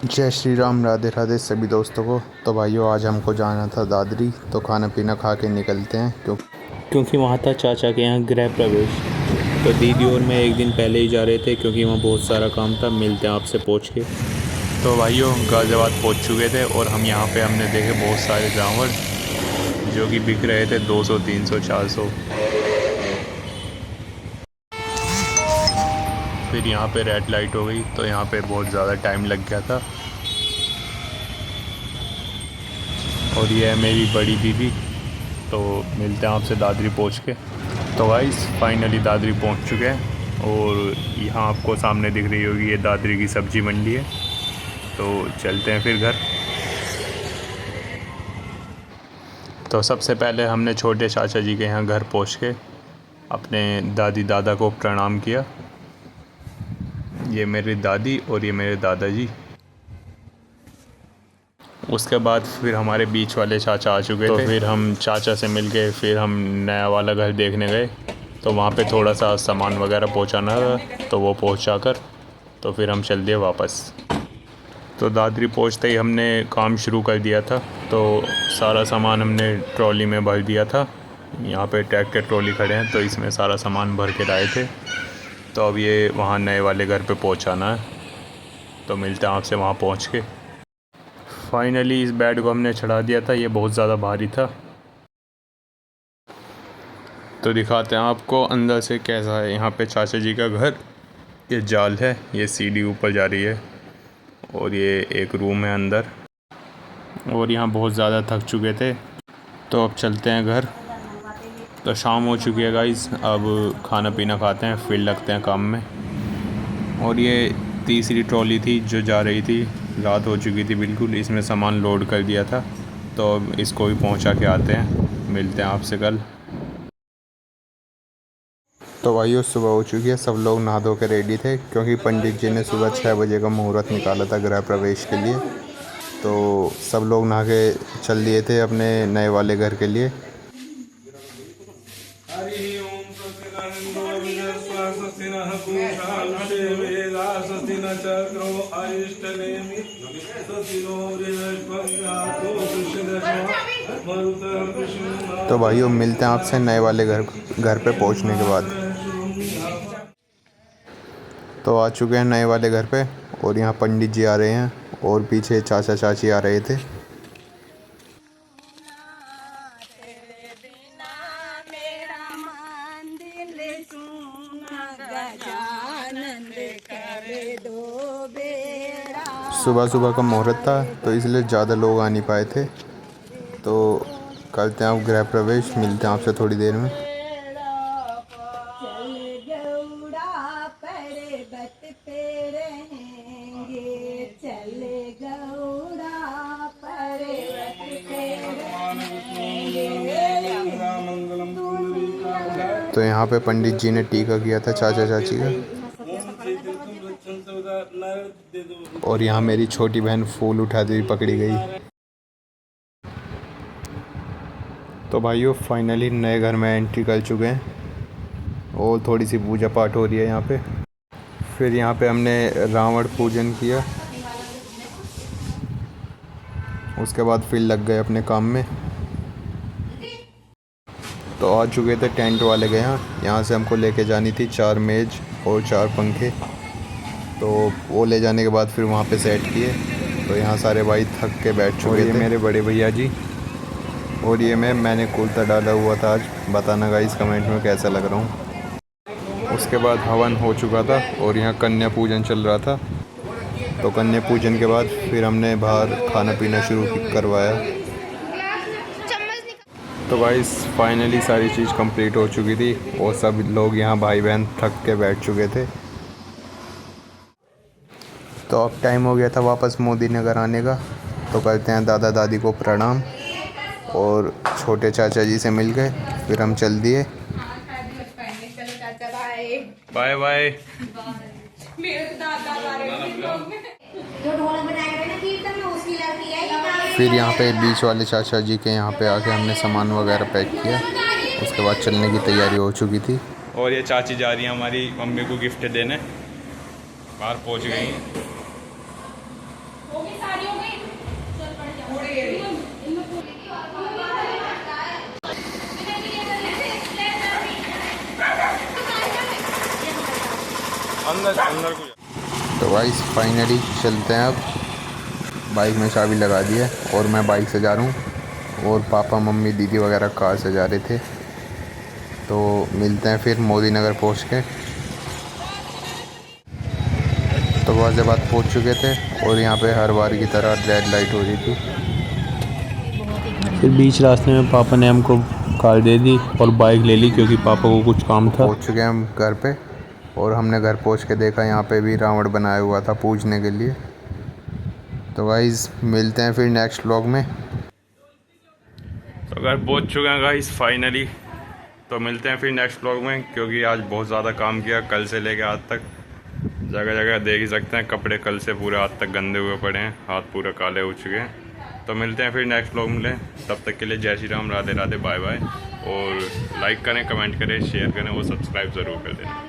जय श्री राम, राधे राधे सभी दोस्तों को। तो भाइयों, आज हमको जाना था दादरी, तो खाना पीना खा के निकलते हैं क्योंकि वहाँ था चाचा के यहाँ गृह प्रवेश। तो दीदी और मैं एक दिन पहले ही जा रहे थे क्योंकि वहाँ बहुत सारा काम था। मिलते हैं आपसे पहुँच के। तो भाइयों, गाज़ियाबाद पहुँच चुके थे और हम यहाँ पे हमने देखे बहुत सारे जानवर जो कि बिक रहे थे 200, 300, 400। फिर यहाँ पे रेड लाइट हो गई तो यहाँ पे बहुत ज़्यादा टाइम लग गया था। और ये है मेरी बड़ी दीदी। तो मिलते हैं आपसे दादरी पहुँच के। तो गाइस फाइनली दादरी पहुँच चुके हैं और यहाँ आपको सामने दिख रही होगी ये दादरी की सब्ज़ी मंडी है। तो चलते हैं फिर घर। तो सबसे पहले हमने छोटे चाचा जी के यहाँ घर पहुँच के अपने दादी दादा को प्रणाम किया। ये मेरी दादी और ये मेरे दादाजी। उसके बाद फिर हमारे बीच वाले चाचा आ चुके थे। तो फिर हम चाचा से मिलके फिर हम नया वाला घर देखने गए। तो वहाँ पे थोड़ा सा सामान वगैरह पहुँचाना था, तो वो पहुँचा कर तो फिर हम चल दिए वापस। तो दादरी पहुँचते ही हमने काम शुरू कर दिया था। तो सारा सामान हमने ट्रॉली में भर दिया था। यहाँ पे ट्रैक्टर ट्रॉली खड़े हैं तो इसमें सारा सामान भर के लाए थे। तो अब ये वहाँ नए वाले घर पे पहुँचाना है। तो मिलते हैं आपसे वहाँ पहुँच के। फाइनली इस बेड को हमने चढ़ा दिया था, ये बहुत ज़्यादा भारी था। तो दिखाते हैं आपको अंदर से कैसा है। यहाँ पे चाचा जी का घर, ये जाल है, ये सीढ़ी ऊपर जा रही है और ये एक रूम है अंदर। और यहाँ बहुत ज़्यादा थक चुके थे तो अब चलते हैं घर। तो शाम हो चुकी है गाइस, अब खाना पीना खाते हैं फिर लगते हैं काम में। और ये तीसरी ट्रॉली थी जो जा रही थी, रात हो चुकी थी बिल्कुल, इसमें सामान लोड कर दिया था। तो अब इसको भी पहुंचा के आते हैं, मिलते हैं आपसे कल। तो भाइयों, सुबह हो चुकी है, सब लोग नहा धो के रेडी थे क्योंकि पंडित जी ने सुबह 6 बजे का मुहूर्त निकाला था गृह प्रवेश के लिए। तो सब लोग नहा के चल दिए थे अपने नए वाले घर के लिए। तो भाइयों, मिलते हैं आपसे नए वाले घर पे पहुंचने के बाद। तो आ चुके हैं नए वाले घर पे और यहाँ पंडित जी आ रहे हैं और पीछे चाचा चाची आ रहे थे। सुबह सुबह का मुहूर्त था तो इसलिए ज़्यादा लोग आ नहीं पाए थे। तो करते हैं आप गृह प्रवेश, मिलते हैं आपसे थोड़ी देर में। तो यहाँ पे पंडित जी ने टीका किया था चाचा चाची का। और यहाँ मेरी छोटी बहन फूल उठाती हुई पकड़ी गई। तो भाइयों, फाइनली नए घर में एंट्री कर चुके हैं और थोड़ी सी पूजा पाठ हो रही है यहाँ पे। फिर यहाँ पे हमने रावण पूजन किया, उसके बाद फिर लग गए अपने काम में। तो आ चुके थे टेंट वाले के यहाँ से हमको लेके जानी थी 4 मेज़ और 4 पंखे। तो वो ले जाने के बाद फिर वहाँ पे सेट किए। तो यहाँ सारे भाई थक के बैठ चुके थे। मेरे बड़े भैया जी और ये मैंने कुर्ता डाला हुआ था आज। बताना गाइस कमेंट में कैसा लग रहा हूँ। उसके बाद हवन हो चुका था और यहाँ कन्या पूजन चल रहा था। तो कन्या पूजन के बाद फिर हमने बाहर खाना पीना शुरू करवाया। तो गाइस फाइनली सारी चीज़ कंप्लीट हो चुकी थी और सब लोग यहाँ भाई बहन थक के बैठ चुके थे। तो अब टाइम हो गया था वापस मोदी नगर आने का। तो करते हैं दादा दादी को प्रणाम और छोटे चाचा जी से मिल गए। फिर हम चल दिए। Bye bye. फिर यहाँ पे बीच वाले चाचा जी के यहाँ पे आके हमने सामान वगैरह पैक किया। उसके बाद चलने की तैयारी हो चुकी थी। और ये चाची जा रही है हमारी मम्मी को गिफ्ट देने, बाहर पहुँच गई। तो गाइस फाइनली चलते हैं अब। बाइक में चाबी लगा दी है और मैं बाइक से जा रहा हूँ और पापा मम्मी दीदी वगैरह कार से जा रहे थे। तो मिलते हैं फिर मोदी नगर पहुँच के। तो गाज़ियाबाद पहुँच चुके थे और यहाँ पे हर बार की तरह रेड लाइट हो रही थी। फिर बीच रास्ते में पापा ने हमको कार दे दी और बाइक ले ली क्योंकि पापा को कुछ काम था। पहुँच चुके हैं हम घर पे और हमने घर पहुँच के देखा यहाँ पे भी रावण बनाया हुआ था पूजने के लिए। तो गाइस मिलते हैं फिर नेक्स्ट व्लॉग में। तो घर पहुँच चुके हैं गाइस फाइनली। तो मिलते हैं फिर नेक्स्ट व्लॉग में, क्योंकि आज बहुत ज़्यादा काम किया कल से लेके आज तक। जगह जगह देख ही सकते हैं कपड़े कल से पूरे हाथ तक गंदे हुए पड़े हैं, हाथ पूरे काले हो चुके हैं। तो मिलते हैं फिर नेक्स्ट व्लॉग में। तब तक के लिए जय श्री राम, राधे राधे, बाय बाय। और लाइक करें, कमेंट करें, शेयर करें और सब्सक्राइब ज़रूर कर देना।